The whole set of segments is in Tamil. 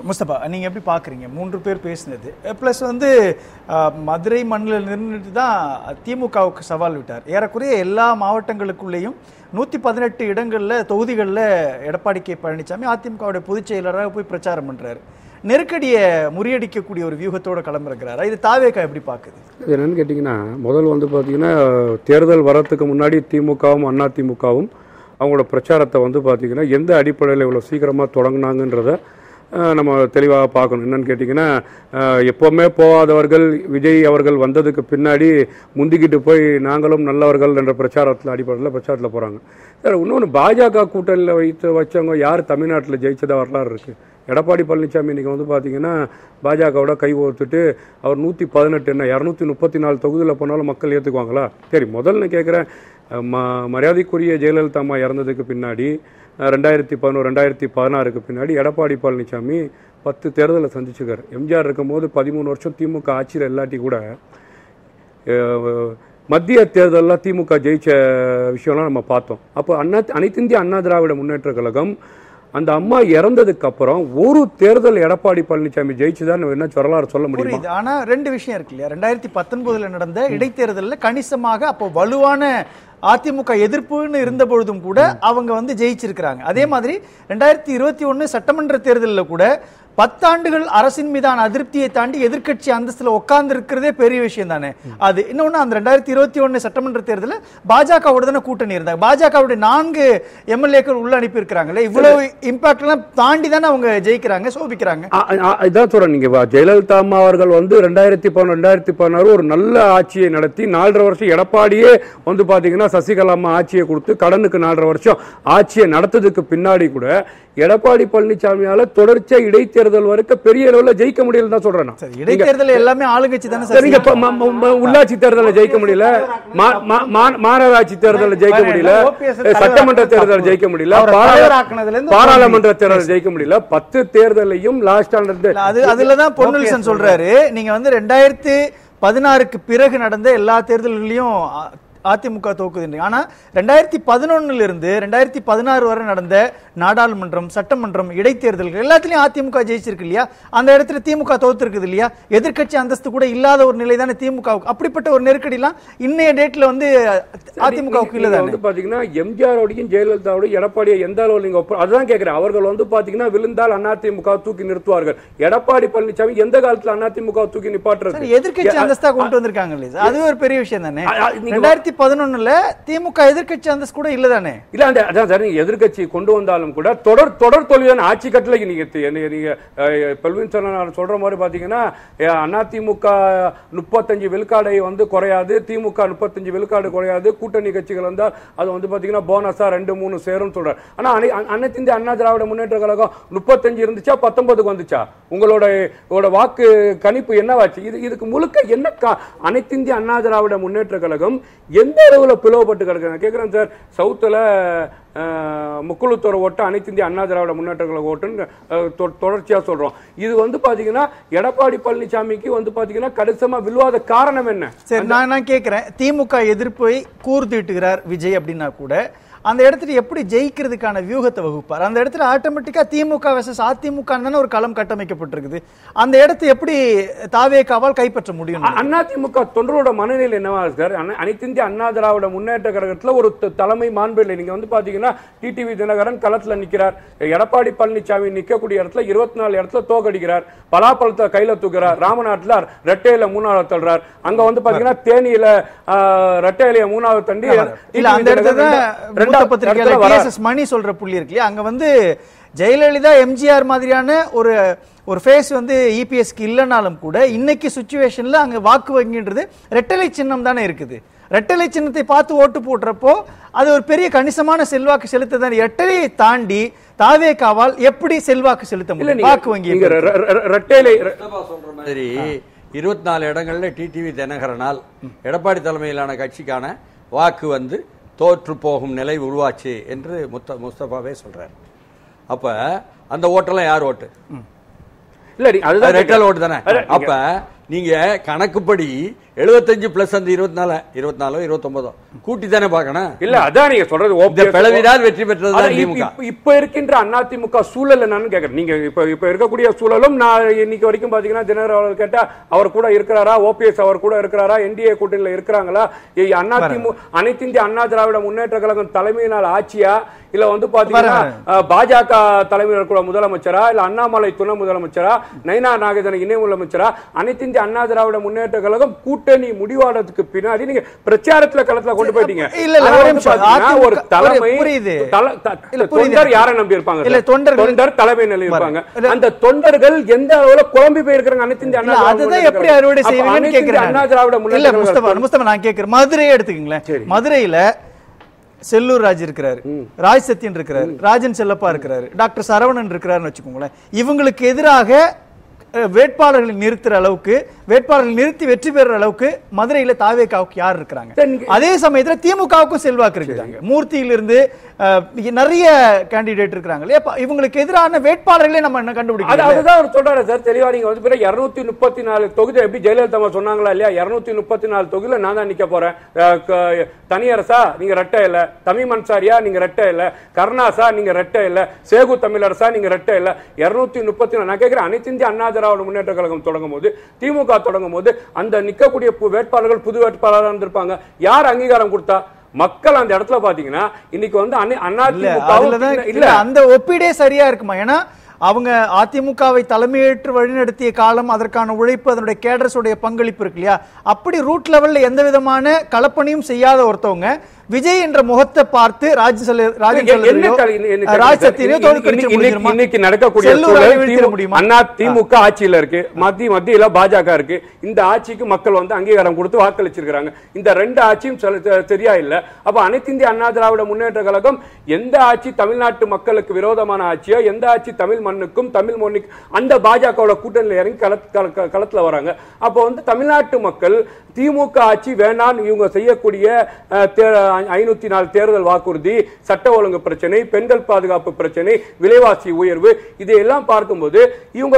முஸ்தபா, நீங்க எப்படி பாக்குறீங்க 3 பேர் பேசினது? பிளஸ் வந்து மதுரை மண்ணில் நின்றுட்டு தான் திமுகவுக்கு சவால் விட்டார். ஏறக்குறைய எல்லா மாவட்டங்களுக்குள்ளேயும் 118 இடங்கள்ல தொகுதிகளில் எடப்பாடி கே பழனிசாமி அதிமுகவுடைய பொதுச் செயலராக போய் பிரச்சாரம் பண்றாரு. நெருக்கடியை முறியடிக்கக்கூடிய ஒரு வியூகத்தோட கிளம்பிருக்கிறாரா? இது தாவேகா எப்படி பாக்குது? இது என்னன்னு கேட்டிங்கன்னா, முதல் வந்து பார்த்தீங்கன்னா தேர்தல் வரத்துக்கு முன்னாடி திமுகவும் அதிமுகவும் அவங்களோட பிரச்சாரத்தை வந்து பார்த்தீங்கன்னா எந்த அடிப்படையில் இவ்வளோ சீக்கிரமாக தொடங்கினாங்கன்றத நம்ம தெளிவாக பார்க்கணும். என்னன்னு கேட்டிங்கன்னா, எப்போவுமே போகாதவர்கள் விஜய் அவர்கள் வந்ததுக்கு பின்னாடி முந்திக்கிட்டு போய் நாங்களும் நல்லவர்கள் என்ற அடிப்படையில் பிரச்சாரத்தில் போகிறாங்க. சார், இன்னொன்று பாஜக கூட்டணியில் வச்சவங்க யார் தமிழ்நாட்டில் ஜெயிச்சதா வரலாறு இருக்குது? எடப்பாடி பழனிசாமி இன்றைக்கி வந்து பார்த்தீங்கன்னா பாஜகவோட கை ஓர்த்துட்டு அவர் 118 என்ன 234 தொகுதியில் போனாலும் மக்கள் ஏற்றுக்குவாங்களா? சரி, முதல்ல கேட்குறேன், மரியாதைக்குரிய ஜெயலலிதா அம்மா இறந்ததுக்கு பின்னாடி 2011 2016க்கு பின்னாடி எடப்பாடி பழனிசாமி 10 தேர்தலை சந்திச்சுக்கார். எம்ஜிஆர் இருக்கும் போது 13 வருஷம் திமுக ஆட்சியில் இல்லாட்டி கூட மத்திய தேர்தலில் திமுக ஜெயிச்ச விஷயம்லாம் நம்ம பார்த்தோம். அப்போ அனைத்து இந்திய அண்ணா திராவிட முன்னேற்ற கழகம் அந்த அம்மா இறந்ததுக்கு அப்புறம் ஒரு தேர்தல் எடப்பாடி பழனிசாமி ஜெயிச்சுதான் என்ன வரலாறு சொல்ல முடியும்? ஆனா 2 விஷயம் இருக்கு இல்லையா? 2019 நடந்த இடைத்தேர்தலில் கணிசமாக அப்போ வலுவான அதிமுக எதிர்ப்புன்னு இருந்த பொழுதும் கூட அவங்க வந்து ஜெயிச்சிருக்கிறாங்க. அதே மாதிரி 2021 சட்டமன்ற தேர்தலில் கூட 10 ஆண்டுகள் அரசின் மீதான அதிருப்தியை தாண்டி எதிர்கட்சி அந்தஸ்துல உட்கார்ந்து இருக்கிறதே பெரிய விஷயம் தானே. அது இன்னொன்னு, அந்த 2021 சட்டமன்ற தேர்தலில் பாஜகவோட தானே கூட்டணி இருந்தாங்க. பாஜகவுடைய 4 எம்எல்ஏக்கள் உள்ள அனுப்பி இருக்கிறாங்களே, இவ்வளவு இம்பாக்ட் எல்லாம் தாண்டி தானே அவங்க ஜெயிக்கிறாங்க, சோபிக்கிறாங்க. இதான் சொல்றேன். நீங்க ஜெயலலிதா அம்மா அவர்கள் வந்து 2011 2016 ஒரு நல்ல ஆட்சியை நடத்தி 4.5 வருஷம் எடப்பாடியே வந்து பாத்தீங்கன்னா சசிகலா அம்மா ஆட்சியை கொடுத்து கடனுக்கு 4.5 வருஷம் ஆட்சியை நடத்ததுக்கு பின்னாடி கூட எடப்பாடி பழனிசாமியால தொடர்ச்சியா இடைத்தேர்தல் வரைக்கும் பெரிய அளவில் ஜெயிக்க முடியல தான் சொல்றேன். இடைத்தேர்தல் எல்லாமே ஆளுங்கட்சி தானே சார். உள்ளாட்சி தேர்தலில் ஜெயிக்க முடியல, மாநகராட்சி தேர்தலில் ஜெயிக்க முடியல, சட்டமன்ற தேர்தல் ஜெயிக்க முடியல, பாராளுமன்ற தேர்தல் ஜெயிக்க முடியல. 10 தேர்தலையும் லாஸ்ட் அதுலதான் பொன்னுலிசன் சொல்றாரு, நீங்க வந்து 2016க்கு பிறகு நடந்த எல்லா தேர்தல்களையும் அதிமுக தோக்குது. ஆனா 2011 இருந்து 2016 வரை நடந்த நாடாளுமன்றம், சட்டமன்றம், இடைத்தேர்தல்கள் எல்லாத்திலையும் அதிமுக ஜெயிச்சிருக்கு இல்லையா? அந்த இடத்துல திமுக தோத்துருக்குது இல்லையா? எதிர்கட்சி அந்தஸ்து கூட இல்லாத ஒரு நிலை தானே திமுகவுக்கு. அப்படிப்பட்ட ஒரு நெருக்கடி எல்லாம் இன்னைய டேட்ல வந்து அதிமுகவுக்கு இல்ல தானே. பாத்தீங்கன்னா எம்ஜிஆரோடையும் ஜெயலலிதாவோடையும் எடப்பாடியை எந்த அளவில் நீங்க அதுதான் கேட்கிறேன். அவர்கள் வந்து பாத்தீங்கன்னா விழுந்தால் அதிமுக தூக்கி நிறுத்துவார்கள். எடப்பாடி பழனிசாமி எந்த காலத்துல அதிமுக தூக்கி நிப்பாட்டுறது? எதிர்கட்சி அந்தஸ்தா கொண்டு வந்திருக்காங்க இல்லையா? அது ஒரு பெரிய விஷயம் தானே. 2011 திமுக எதிர்கட்சி அந்தஸ்து கூட இல்ல தானே. இல்ல அதான் சார், நீங்க எதிர்கட்சி கொண்டு வந்தாலும் கூட தொடர் தோல்விதான் ஆட்சி கட்டளைக்கு. நீங்க பல்வின் சொல்ற மாதிரி பாத்தீங்கன்னா அதிமுக 35 விழுக்காடை வந்து குறையாது, திமுக 35 விழுக்காடு குறையாது, கூட்டணி கட்சிகள் வந்தால் அது வந்து பாத்தீங்கன்னா போனஸா 2-3 சேரும் சொல்றாரு. ஆனா அனைத்து இந்திய அண்ணா திராவிட முன்னேற்ற கழகம் 35 இருந்துச்சா 19க்கு வந்துச்சா? உங்களோட வாக்கு கணிப்பு என்னவாச்சு? இதுக்கு முழுக்க என்ன அனைத்து இந்திய அண்ணா திராவிட முன்னேற்ற கழகம் எந்த அளவுல பிளவுபட்டு கிடக்கு கேட்கிறேன் சார். சவுத்துல முக்குழுத்தோர ஓட்டு அனைத்து இந்திய அண்ணா திராவிட முன்னேற்ற கழக ஓட்டுன்னு தொடர்ச்சியா சொல்றோம். இது வந்து பாத்தீங்கன்னா எடப்பாடி பழனிசாமிக்கு வந்து பாத்தீங்கன்னா கணிசமா விழுவாத காரணம் என்ன? சரி, நான் கேட்கிறேன், திமுக எதிர்ப்பை கூர்ந்துட்டுகிறார் விஜய் அப்படின்னா கூட அந்த இடத்துல எப்படி ஜெயிக்கிறதுக்கான வியூகத்தை வகுப்பார்? அந்த இடத்துல ஆட்டோமேட்டிக்கா திமுக வெர்சஸ் அதிமுக ஒரு களம் கட்டமைக்கப்பட்டிருக்குது. அந்த இடத்தை எப்படி தாவேகாவால் கைப்பற்ற முடியும்? அதிமுக தொண்டரோட மனநிலை என்னவா சார்? அனைத்து இந்திய அண்ணா திராவிட முன்னேற்ற கழகத்துல ஒரு தலைமை மாண்பு இல்லை. நீங்க வந்து பாத்தீங்கன்னா டிடிவி தினகரன் களத்துல நிக்கிறார், எடப்பாடி பழனிசாமி நிக்கக்கூடிய இடத்துல 24 இடத்துல தோக்கடிக்கிறார், பலாப்பழத்தை கையில தூக்குறார், ராமநாட்டுல ரெட்டையில 3வது தள்ளுறார், அங்க வந்து பாத்தீங்கன்னா தேனியில ரெட்டையில 3வது தண்டி மணி சொல்ற புள்ளி இருக்கு. அங்க வந்து ஜெயலலிதா எம்ஜிஆர் மாதிரியான ஒரு ஃபேஸ் வந்து இபிஎஸ்க்கு இல்லைனாலும் கூட இன்னைக்கு சிச்சுவேஷன்ல அங்க வாக்கு வங்கின்றது ரெட்டலை சின்னம் தானே இருக்குது. ரெட்டலை சின்னத்தை பார்த்து ஓட்டு போடுறப்போ அது ஒரு பெரிய கணிசமான செல்வாக்கு செலுத்ததான். ரெட்டலையை தாண்டி தாவேகாவால் எப்படி செல்வாக்கு செலுத்த முடியும்? வாக்கு வங்கி ரெட்டலை சொல்ற மாதிரி 24 இடங்கள்ல டிடிவி தினகரனால் எடப்பாடி தலைமையிலான கட்சிக்கான வாக்கு வந்து தோற்று போகும் நிலை உருவாச்சு என்று முஸ்தபாவே சொல்றாரு. அப்ப அந்த ஓட்டெல்லாம் யார் ஓட்டு? இல்ல, அதுதான் ரெட்டல் ஓட்டு தானே. அப்ப நீங்க கணக்குப்படி 75 பிளஸ் அந்த 24 29 கூட்டி தானே பார்க்கணும். இல்ல அதான் நீங்க சொல்றது பிளவினால் வெற்றி பெற்றது திமுக. இப்ப இருக்கின்ற அதிமுக சூழல் என்னன்னு கேக்குறேன். நீங்க இப்ப இருக்கக்கூடிய சூழலும் நான் இன்னைக்கு வரைக்கும் பாத்தீங்கன்னா தினகரன் அவர்கள் கேட்டா அவர் கூட இருக்கிறாரா, ஓபிஎஸ் அவர் கூட இருக்கிறாரா, என்டிஏ கூட்டணியில இருக்கிறாங்களா, அனைத்து இந்திய அண்ணா திராவிட முன்னேற்ற கழகம் தலைமையினால் ஆட்சியா, இல்ல வந்து பாத்தீங்கன்னா பாஜக தலைமையில் கூட முதலமைச்சரா, இல்ல அண்ணாமலை துணை முதலமைச்சரா, நயினா நாகேந்திரன் இணை முதலமைச்சரா, அனைத்து இந்திய அண்ணா திராவிட முன்னேற்ற கழகம் கூட்டணி முடிவானதுக்கு பின்னாடி நீங்க பிரச்சாரத்துல களத்துல கொண்டு போயிட்டீங்க. ஒரு தலைமை தொண்டர் யாரை நம்பி இருப்பாங்க? தொண்டர் தலைமை நிலை இருப்பாங்க. அந்த தொண்டர்கள் எந்த அளவுல குழம்பி போயிருக்காங்க அனைத்து இந்திய அண்ணா எப்படி அறுவடை செய்வீங்கன்னு கேக்குறேன். அண்ணா திராவிட முன்னேற்ற நான் கேக்குறேன், மதுரையை எடுத்துக்கீங்களேன். மதுரையில செல்லூர் ராஜ் இருக்கிறாரு, ராஜ் சத்யன் இருக்கிறாரு, ராஜன் செல்லப்பா இருக்கிறாரு, டாக்டர் சரவணன் இருக்கிறாருன்னு வச்சுக்கோங்களேன். இவங்களுக்கு எதிராக வேட்பாளர்களை நிறுத்துற அளவுக்கு, வேட்பாளர்கள் நிறுத்தி வெற்றி பெற அளவுக்கு மதுரையில தாவேகாவுக்கு யார் இருக்கிறாங்க? அதே சமயத்துல திமுகவுக்கும் செல்வாக்கு இருக்குதாங்க. மூர்த்தியிலிருந்து நிறைய கேண்டிடேட் இருக்காங்க. இவங்களுக்கு எதிரான வேட்பாளர்களே நம்ம என்ன கண்டுபிடிக்கணும்? அதுதான் அவர் சொல்றாரு சார் தெளிவா. நீங்க வந்து 234 தொகுதி எப்படி ஜெயலலிதா சொன்னாங்களா இல்லையா, 234 தொகுதியில நான் தான் நிக்க போறேன். தனியரசா நீங்க ரெட்டை இல்ல, தமிழ் அன்சாரியா நீங்க ரெட்டை இல்ல, கருணாசா நீங்க ரெட்டை இல்ல, சேகு தமிழரசா நீங்க ரெட்டை இல்ல, 234. நான் கேட்கிறேன், அனைத்து இந்திய அண்ணா திராவிட முன்னேற்ற கழகம் தொடங்கும் போது, திமுக தொடங்கும் போது அந்த நிக்கக்கூடிய வேட்பாளர்கள் புது வேட்பாளராக இருந்திருப்பாங்க. யார் அங்கீகாரம் கொடுத்தா? மக்கள் அந்த இடத்துல பாத்தீங்கன்னா இன்னைக்கு வந்து அந்த ஒப்பீடே சரியா இருக்குமா? ஏன்னா அவங்க அதிமுகவை தலைமையேற்று வழிநடத்திய காலம், அதற்கான உழைப்பு, அதனுடைய கேடர்ஸுடைய பங்களிப்பு இருக்கு இல்லையா? அப்படி ரூட் லெவல்ல எந்த விதமான கலப்பணியும் செய்யாத ஒருத்தவங்க விஜய் என்ற முகத்தை பார்த்து இன்னைக்கு நடக்கக்கூடிய அண்ணா திமுக ஆட்சியில இருக்கு, மத்தியில பாஜக இருக்கு. இந்த ஆட்சிக்கு மக்கள் வந்து அங்கீகாரம் கொடுத்து வாக்களிச்சிருக்காங்க. இந்த ரெண்டு ஆட்சியும் சரியா இல்ல. அப்ப அனைத்து இந்திய அண்ணா திராவிட முன்னேற்ற கழகம் எந்த ஆட்சி தமிழ்நாட்டு மக்களுக்கு விரோதமான ஆட்சியோ, எந்த ஆட்சி தமிழ் மண்ணுக்கும் தமிழ் மொழிக்கும், அந்த பாஜக கூட்டணியில் இறங்கி களத்துல வராங்க. அப்போ வந்து தமிழ்நாட்டு மக்கள் திமுக ஆட்சி வேண்டாம், இவங்க செய்யக்கூடிய 504 தேர்தல் வாக்குறுதி, சட்ட ஒழுங்கு பிரச்சனை, பெண்கள் பாதுகாப்பு பிரச்சனை, விலைவாசி உயர்வு, இதையெல்லாம் பார்க்கும்போது இவங்க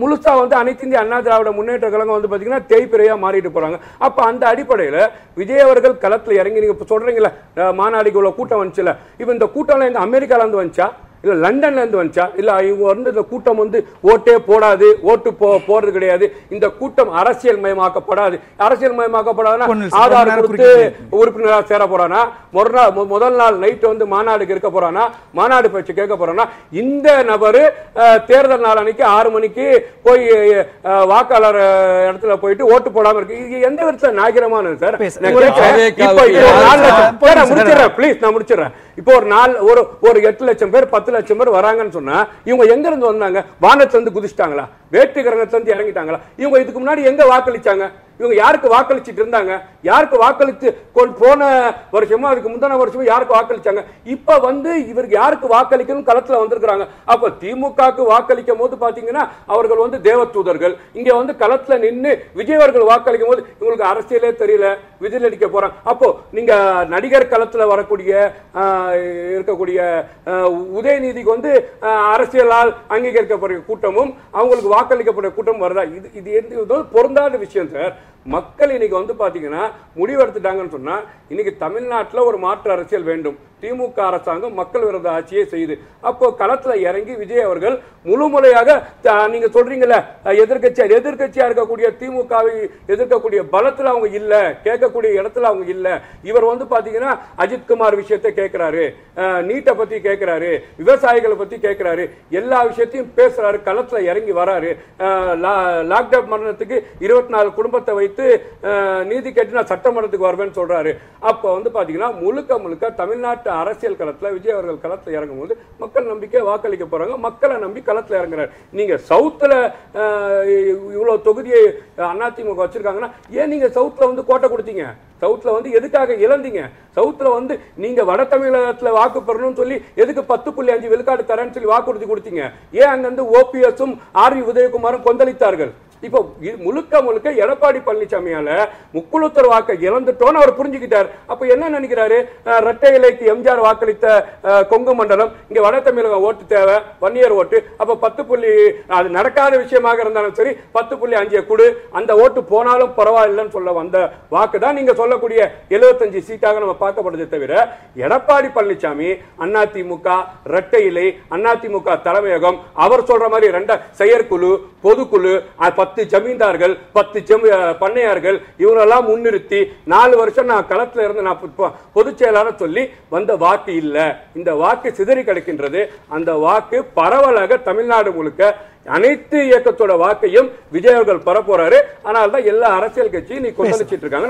முழுசா வந்து அனைத்து இந்திய அண்ணா திராவிட முன்னேற்ற கழகம் வந்து பாத்தீங்கன்னா தேய்பிரையா மாறிட்டு போறாங்க. அப்ப அந்த அடிப்படையில விஜய் அவர்கள் களத்துல இறங்கி, நீங்க சொல்றீங்களா மாநாடுக்கு உள்ள கூட்டம் வந்துச்சுல, இப்ப இந்த கூட்டம் எங்க அமெரிக்கால இருந்து வந்துச்சா, இல்ல லண்டன்ல இருந்து வந்துச்சா, இல்ல இவங்க வந்து இந்த கூட்டம் வந்து ஓட்டே போடாது, ஓட்டு போறது கிடையாது, இந்த கூட்டம் அரசியல் மயமாக்கப்படாது. அரசியல் மயமாக்கப்படாதுன்னா ஆதார் கொடுத்து உறுப்பினராக சேர போறானா, முதல் நாள் நைட் வந்து மாநாடுக்கு இருக்க போறானா, மாநாடு பேச்சு கேட்க போறானா, இந்த நபரு தேர்தல் நாள் அன்னைக்கு 6 மணிக்கு போய் வாக்காளர் இடத்துல போயிட்டு ஓட்டு போடாம இருக்கு. இது எந்த விதத்துல நாகரிகமானது சார்? பிளீஸ் நான் முடிச்சிடறேன். இப்போ ஒரு நாள் ஒரு 8 லட்சம் பேர் 10 லட்சம் பேர் வராங்கன்னு சொன்னா இவங்க எங்க இருந்து வந்தாங்க? வானத்துல இருந்து குதிச்சிட்டாங்களா? வேட்டு கிரகத்துல இருந்து இறங்கிட்டாங்களா? இவங்க இதுக்கு முன்னாடி எங்க வாக்களிச்சாங்க? இவங்க யாருக்கு வாக்களிச்சிட்டு இருந்தாங்க? யாருக்கு வாக்களித்து போன வருஷமா அதுக்கு முந்தின வருஷமும் யாருக்கு வாக்களிச்சாங்க? இப்ப வந்து இவருக்கு யாருக்கு வாக்களிக்கணும் களத்துல வந்திருக்காங்க. அப்ப திமுகவுக்கு வாக்களிக்கும் போது பாத்தீங்கன்னா அவர்கள் வந்து தேவ தூதர்கள். இங்க வந்து களத்துல நின்று விஜய் அவர்கள் வாக்களிக்கும் போது இவங்களுக்கு அரசியலே தெரியல, விஜய் அடிக்க போறாங்க. அப்போ நீங்க நடிகர் களத்துல வரக்கூடிய இருக்கக்கூடிய உதயநிதிக்கு வந்து அரசியலால் அங்கீகரிக்கப்படுற கூட்டமும் அவங்களுக்கு வாக்களிக்கப்படுற கூட்டம் வருதா? இது பொருந்தாத விஷயம் சார். மக்கள் இன்னைக்கு வந்து பாத்தீங்கன்னா முடிவெடுத்துட்டாங்கன்னு சொன்னா இன்னைக்கு தமிழ்நாட்டில் ஒரு மாற்று அரசியல் வேண்டும். திமுக அரசாங்கம் மக்கள் விரோத ஆட்சியை செய்யுது. அப்போ களத்துல இறங்கி விஜய் அவர்கள் முழுமுறையாக நீங்க சொல்றீங்கல்ல எதிர்கட்சியா இருக்கக்கூடிய திமுகவை எதிர்க்கக்கூடிய பலத்துல அவங்க இல்ல, கேட்கக்கூடிய இடத்துல அவங்க இல்ல. இவர் வந்து பாத்தீங்கன்னா அஜித்குமார் விஷயத்தை கேட்கிறாரு, நீட்டை பத்தி கேட்கிறாரு, விவசாயிகளை பத்தி கேட்கிறாரு, எல்லா விஷயத்தையும் பேசுறாரு, களத்துல இறங்கி வராரு. லாக்டவுன் மரணத்துக்கு 24 குடும்பத்தை வைத்து நீதி கேட்டு நான் சட்டமன்றத்துக்கு வருவேன்னு சொல்றாரு. அப்ப வந்து பாத்தீங்கன்னா முழுக்க தமிழ்நாட்டு அரசியல் களத்துல விஜய் அவர்கள் களத்துல இறங்கும் போது மக்கள் நம்பிக்கை வாக்களிக்க போறாங்க. மக்களை நம்பி களத்துல இறங்குறாரு. நீங்க சவுத்துல இவ்வளவு தொகுதியை அதிமுக வச்சிருக்காங்கன்னா ஏன் நீங்க சவுத்துல வந்து கோட்டை கொடுத்தீங்க? சவுத்துல வந்து எதுக்காக இழந்தீங்க? சவுத்துல வந்து நீங்க வட தமிழகத்துல வாக்கு பெறணும்னு சொல்லி எதுக்கு 10.5 விழுக்காடு தரேன்னு சொல்லி வாக்குறுதி கொடுத்தீங்க? ஏன் அங்க வந்து ஓபிஎஸும் ஆர்வி உதயகுமாரும் கொந்தளித்தார்கள்? இப்போ முழுக்க முழுக்க எடப்பாடி பழனிசாமியால முக்குழுத்தர் வாக்கை இழந்துட்டோன்னு அவர் புரிஞ்சுக்கிட்டார். அப்ப என்ன நினைக்கிறாரு, இரட்டை இலைக்கு எம்ஜிஆர் வாக்களித்த கொங்கு மண்டலம், இங்க வட தமிழகம் ஓட்டு தேவை, வன்னியர் ஓட்டு, அப்ப 10 அது நடக்காத விஷயமாக இருந்தாலும் சரி 10.5 கொடு, அந்த ஓட்டு போனாலும் பரவாயில்லைன்னு சொல்ல வந்த வாக்கு தான் நீங்க சொல்லக்கூடிய 75 சீட்டாக நம்ம பார்க்கப்படுதே தவிர, எடப்பாடி பழனிசாமி அதிமுக இரட்டை இலை, அதிமுக தலைமையகம், அவர் சொல்ற மாதிரி செயற்குழு, பொதுக்குழு, 10 ஜமீன்தார்கள், 10 பண்ணையார்கள், இவரெல்லாம் முன்னிறுத்தி 4 வருஷம் நான் களத்துல இருந்து நான் பொதுச் செயலாளர் சொல்லி வந்த வாக்கு இல்ல. இந்த வாக்கு சிதறி கிடக்கின்றது. அந்த வாக்கு பரவலாக தமிழ்நாடு முழுக்க அனைத்து இயக்கத்தோட வாக்கையும் விஜய் அவர்கள் பெற போறாரு. ஆனால் தான் எல்லா அரசியல் கட்சியும் நீ கொண்டு வச்சிட்டு இருக்காங்க.